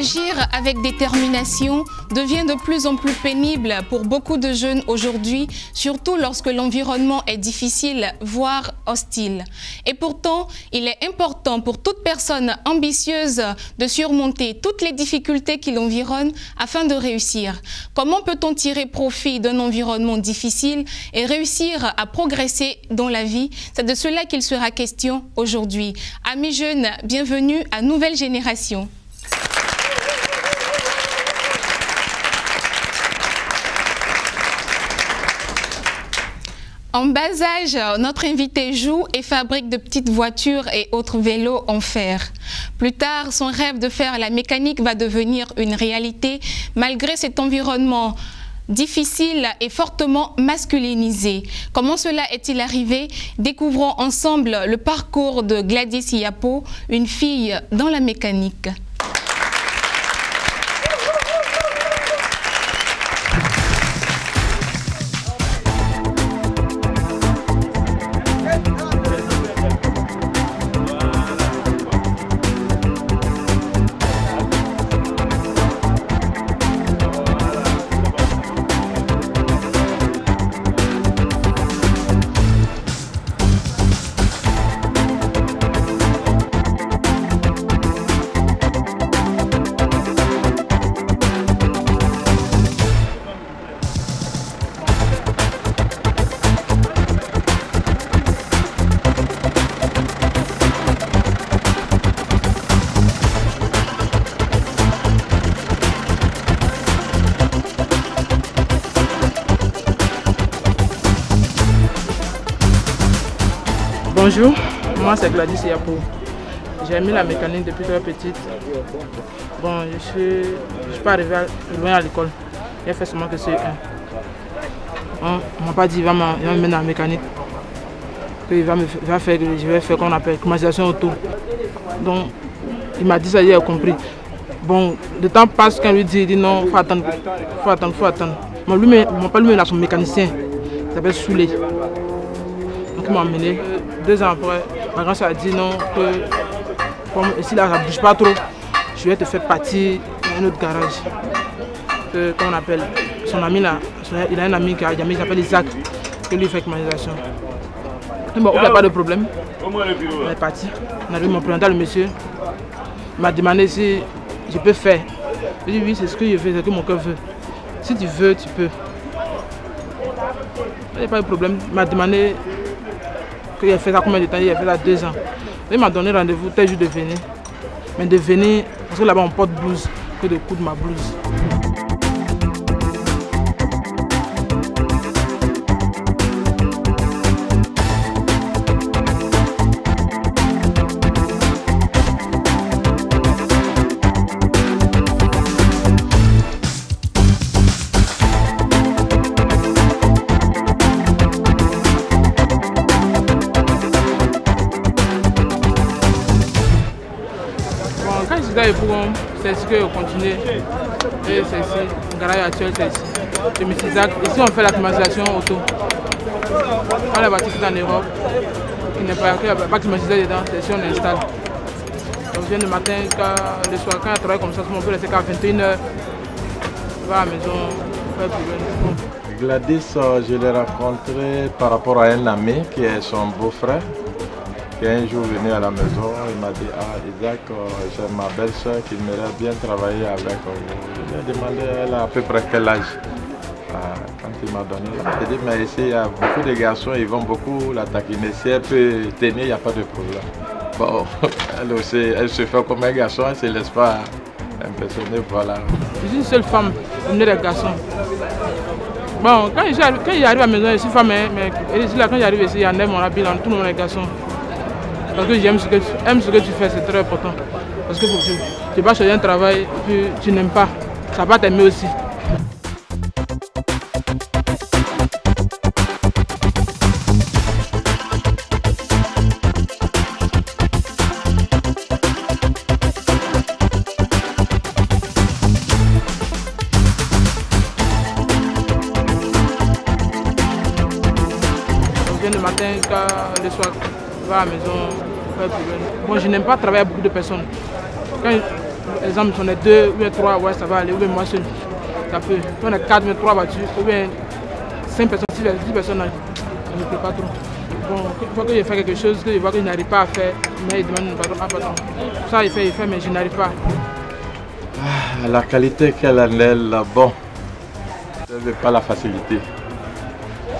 Agir avec détermination devient de plus en plus pénible pour beaucoup de jeunes aujourd'hui, surtout lorsque l'environnement est difficile, voire hostile. Et pourtant, il est important pour toute personne ambitieuse de surmonter toutes les difficultés qui l'environnent afin de réussir. Comment peut-on tirer profit d'un environnement difficile et réussir à progresser dans la vie? C'est de cela qu'il sera question aujourd'hui. Amis jeunes, bienvenue à Nouvelle Génération. En bas âge, notre invité joue et fabrique de petites voitures et autres vélos en fer. Plus tard, son rêve de faire la mécanique va devenir une réalité malgré cet environnement difficile et fortement masculinisé. Comment cela est-il arrivé? Découvrons ensemble le parcours de Gladys Yapo, une fille dans la mécanique. Bonjour, moi c'est Gladys Yapo. J'ai aimé la mécanique depuis très petite. Bon, je suis pas arrivé loin à l'école. J'ai fait seulement que CE1. On m'a pas dit qu'il va me mettre dans la mécanique. Je vais faire qu'on appelle climatisation auto. Donc, il m'a dit ça, il a compris. Bon, le temps passe quand lui dit, il dit non, il faut attendre. Mais lui, il m'a pas lui là son mécanicien. Il s'appelle Soulé. Donc il m'a emmené. 2 ans après, ma grand-sœur a dit non, que comme ici là ça ne bouge pas trop, je vais te faire partir dans un autre garage. Qu'on appelle son ami là, il a un ami qui s'appelle Isaac, qui lui fait climatisation. Bon, il n'y a pas de problème. On est parti. On a dû me présenter le monsieur. Il m'a demandé si je peux faire. J'ai dit oui, c'est ce que je fais, c'est ce que mon cœur veut. Si tu veux, tu peux. Il n'y a pas de problème. Il m'a demandé il a fait ça combien de temps? Il a fait ça 2 ans. Il m'a donné rendez-vous tel jour de venir. Mais de venir, parce que là-bas on porte blouse, que de coudre ma blouse. C'est ici que je continue. Et c'est ici, le garage actuel c'est ici. Je me suis dit, ici on fait la climatisation auto. On a bâti tout en Europe, il n'y a pas climatisé dedans, c'est ici on installe. Donc je viens le matin, le soir quand je travaille comme ça, on peut rester qu'à 21h. Je vais à la maison, faire plus loin. Gladys, je l'ai rencontré par rapport à un ami qui est son beau-frère. Un jour venu à la maison, il m'a dit ah Isaac, j'ai ma belle-soeur qui aimerait bien travailler avec vous. Je lui ai demandé elle a à peu près quel âge. Quand il m'a donné, il m'a dit mais ici il y a beaucoup de garçons, ils vont beaucoup la taquiner. Si elle peut tenir, il n'y a pas de problème. Bon, elle aussi, elle se fait comme un garçon, elle ne se laisse pas impressionner, voilà. Je suis une seule femme, une des garçons. Bon, quand j'arrive à la maison, je suis femme, mais là, quand j'arrive ici, il y a mon habit, tout le monde est garçon. Parce que j'aime ce que tu fais, c'est très important. Parce que tu vas chercher un travail que tu n'aimes pas, ça va t'aimer aussi. viens le matin, le soir, je vais à la maison. Bon, je n'aime pas travailler avec beaucoup de personnes. exemple, si on est 2 ou bien 3, ouais, ça va aller, ou bien moi seul. Ça peut. Si on est 4 ou 3 voitures, ou bien 5 personnes, 10 personnes, ça ne me plaît pas trop. Bon, une fois que je fais quelque chose que je vois que je n'arrive pas à faire, mais il demande pardon. Ça, il fait, mais je n'arrive pas. La qualité qu'elle a, elle, bon, elle ne veut pas la facilité.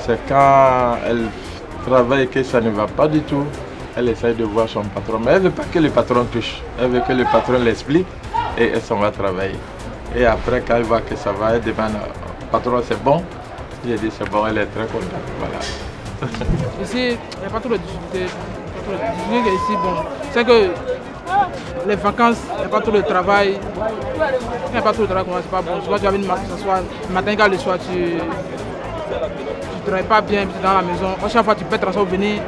C'est quand elle travaille que ça ne va pas du tout, elle essaye de voir son patron. Mais elle ne veut pas que le patron touche. Elle veut que le patron l'explique et elle s'en va travailler. Et après, quand elle voit que ça va, elle demande, patron, c'est bon? J'ai dit, c'est bon, elle est très contente. Voilà. Ici, il n'y a pas trop de difficultés. Ici, bon, c'est que les vacances, il n'y a pas trop de travail. Il n'y a pas trop de travail, c'est pas bon. Souvent, tu as une marque, que ce soit le matin quand le soir, tu ne travailles pas bien dans la maison. À chaque fois, tu peux te venir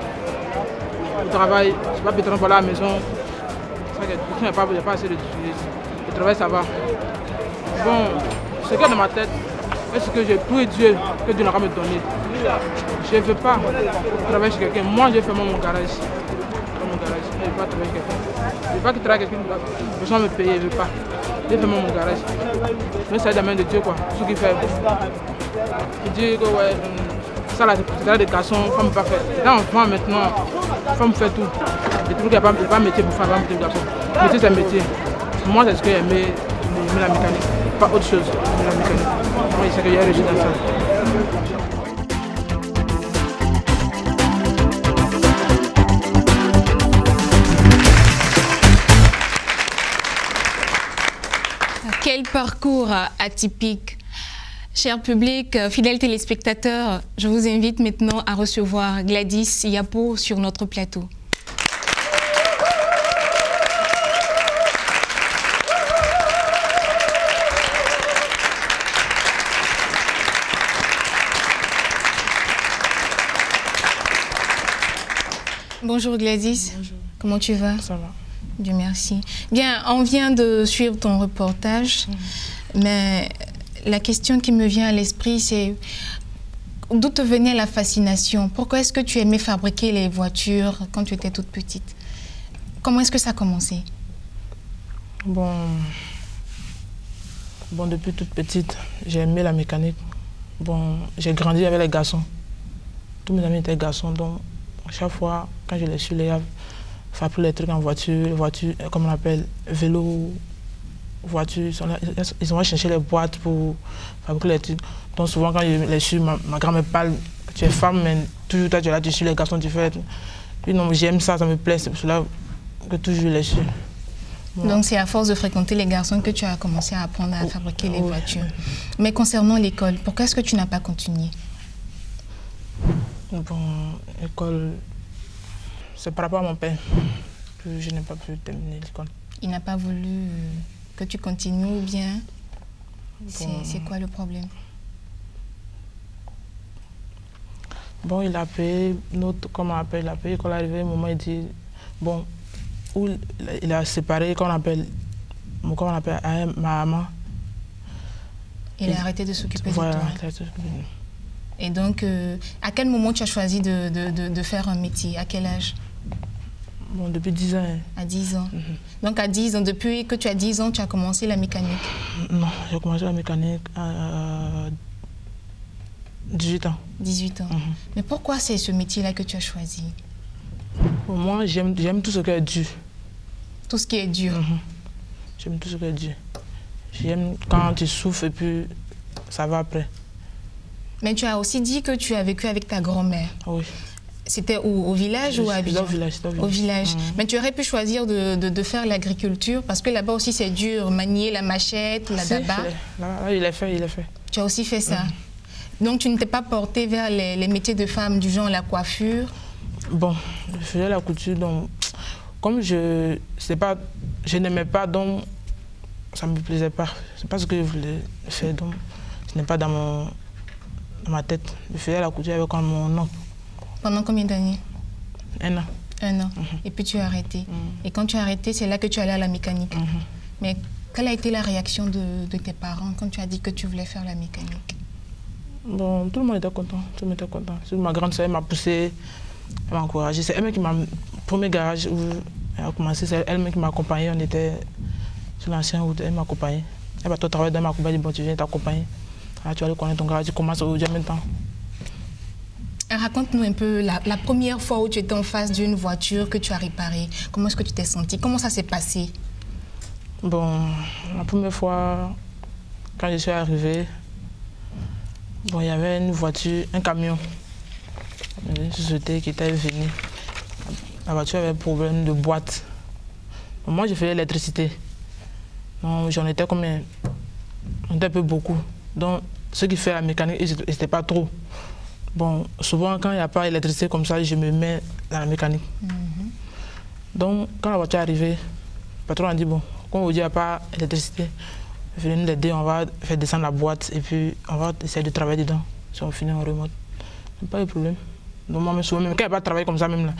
au travail, tu vas peut-être pour la maison. Il n'y a pas assez de difficultés. Le travail, ça va. Bon, ce qu'il y a dans ma tête, est-ce que j'ai pris Dieu que Dieu n'a pas me donné? Je ne veux pas travailler chez quelqu'un. Moi, je fais mon garage. Je ne veux pas travailler chez quelqu'un. Je ne veux pas qu'il travaille quelqu'un. Les personnes me payer, je ne veux pas. Je fais mon garage. Mais c'est la main de Dieu, quoi. Ce qu'il fait. Il dit que, ouais, ça, là, c'est des garçons, il ne faut pas faire. Là, enfant, maintenant, il faut me faire tout. Je trouve qu'il n'y a pas de métier pour faire, pas de métier pour garçon. Le métier, c'est un métier. Moi, c'est ce que j'aimais, la mécanique. Pas autre chose, mais la mécanique. Moi, c'est que j'ai réussi dans ça. Quel parcours atypique. Cher public, fidèles téléspectateurs, je vous invite maintenant à recevoir Gladys Yapo sur notre plateau. Bonjour Gladys. Bonjour. Comment tu vas? Ça va. Dieu merci. Bien, on vient de suivre ton reportage, mais la question qui me vient à l'esprit, c'est d'où te venait la fascination? Pourquoi est-ce que tu aimais fabriquer les voitures quand tu étais toute petite? Comment est-ce que ça a commencé? Bon, depuis toute petite, j'ai aimé la mécanique. Bon, j'ai grandi avec les garçons. Tous mes amis étaient garçons, donc à chaque fois, quand je les suis, les gars, fabriquer les trucs en voiture, comme on appelle, vélo, voiture, ils vont chercher les boîtes pour fabriquer les trucs. Donc souvent quand je les suis, ma grand-mère parle, tu es femme, mais toujours toi tu es là, tu suis les garçons, tu fais. Puis non, j'aime ça, ça me plaît, c'est pour cela que toujours je les suis. Voilà. Donc c'est à force de fréquenter les garçons que tu as commencé à apprendre à fabriquer les voitures. Mais concernant l'école, pourquoi est-ce que tu n'as pas continué? Bon, l'école, c'est par rapport à mon père que je n'ai pas pu terminer l'école. Il n'a pas voulu que tu continues ou bien c'est quoi le problème? Bon, il a payé notre, comment on appelle, il a payé quand il est arrivé, un moment il dit, bon, où il a séparé, comment on appelle ma maman. Il a arrêté de s'occuper de toi. Voilà, il a arrêté de s'occuper de nous. Et donc, à quel moment tu as choisi de faire un métier? À quel âge? Bon, depuis 10 ans. À 10 ans. Donc, à 10 ans, depuis que tu as 10 ans, tu as commencé la mécanique? Non, j'ai commencé la mécanique à 18 ans. 18 ans. Mais pourquoi c'est ce métier-là que tu as choisi? Pour moi, j'aime tout ce qui est dur. Tout ce qui est dur? J'aime tout ce qui est dur. J'aime quand tu souffres et puis ça va après. Mais tu as aussi dit que tu as vécu avec ta grand-mère. Oui. C'était où? Au village ou à Abidjan? Au village. Mais tu aurais pu choisir de faire l'agriculture parce que là-bas aussi c'est dur, manier la machette, la daba. Là, il est fait. Tu as aussi fait ça. Donc tu ne t'es pas portée vers les métiers de femme du genre la coiffure? Bon, je faisais la couture, donc comme je n'aimais pas, donc ça ne me plaisait pas. C'est pas ce que je voulais faire, donc ce n'est pas dans ma tête. Je faisais la couture avec mon oncle. Pendant combien d'années? 1 an. 1 an. Et puis tu as arrêté. Et quand tu as arrêté, c'est là que tu allais à la mécanique. Mais quelle a été la réaction de tes parents quand tu as dit que tu voulais faire la mécanique? Bon, tout le monde était content. Tout le monde était content. Ma grande soeur m'a poussé, elle m'a encouragé. C'est elle qui m'a... Le premier garage où elle a commencé, c'est elle qui m'a accompagné. On était sur l'ancienne route, elle m'a accompagné. Elle va tout travailler dans ma compagnie, elle dit bon, tu viens t'accompagner. Tu vas aller connaître ton garage, tu commences aujourd'hui en même temps. Raconte-nous un peu la première fois où tu étais en face d'une voiture que tu as réparée. Comment est-ce que tu t'es senti? Comment ça s'est passé? Bon, la première fois, quand je suis arrivé, bon, il y avait une voiture, un camion, une société qui était venue. La voiture avait un problème de boîte. Bon, moi, j'ai fait l'électricité. J'en étais combien? On était un peu beaucoup. Donc, ceux qui font la mécanique, ils n'étaient pas trop. Bon, souvent, quand il n'y a pas d'électricité comme ça, je me mets dans la mécanique. Donc, quand la voiture est arrivée, le patron a dit, bon, comme vous dites, il n'y a pas d'électricité, venez nous aider, on va faire descendre la boîte et puis on va essayer de travailler dedans. Si on finit, on remonte. Pas de problème. Donc, moi, souvent, même quand il n'y a pas de travail comme ça, même là,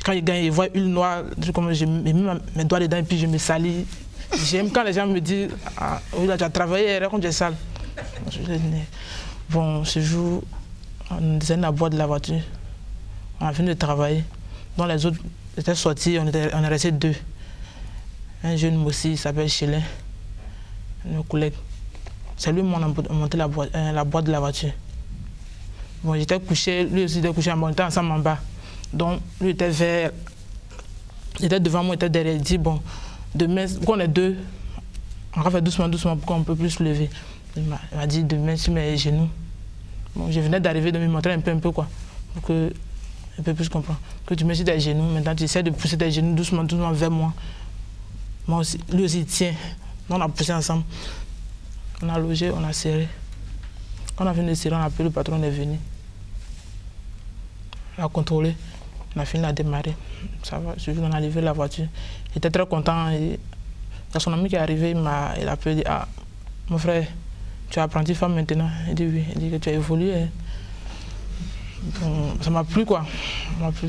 quand il gagne, il voit une noire, comme je mets mes doigts dedans et puis je me salis. J'aime quand les gens me disent, ah, oui, là, tu as travaillé, quand tu es sale. Bon, ce jour, on descend la boîte de la voiture. On a fini de travailler. Donc les autres étaient sortis, on est restés deux. Un jeune aussi, il s'appelle Chélin, nos collègues. C'est lui qui m'a monté la boîte de la voiture. Bon, j'étais couché, lui aussi était couché, on était ensemble en bas. Donc, lui était il était devant moi, il était derrière. Il dit, bon, demain, quand on est deux, on va faire doucement, doucement, pour qu'on ne peut plus se lever. Il m'a dit, demain, sur mes genoux. Bon, je venais d'arriver, de me montrer un peu, quoi, pour que un peu plus comprendre. Que tu mets sur tes genoux, maintenant tu essaies de pousser tes genoux doucement, doucement vers moi. Moi aussi, lui aussi, il tient. On a poussé ensemble. On a logé, on a serré. Quand on a fini de serrer, on a appelé le patron, on est venu. On a contrôlé, on a fini de démarrer. Ça va, on a levé la voiture. J'étais très content. Et il y a son ami qui est arrivé, il a appelé, il dit, ah, mon frère, tu es apprenti femme maintenant? Il dit oui, il dit que tu as évolué. Bon, ça m'a plu quoi, ça m'a plu.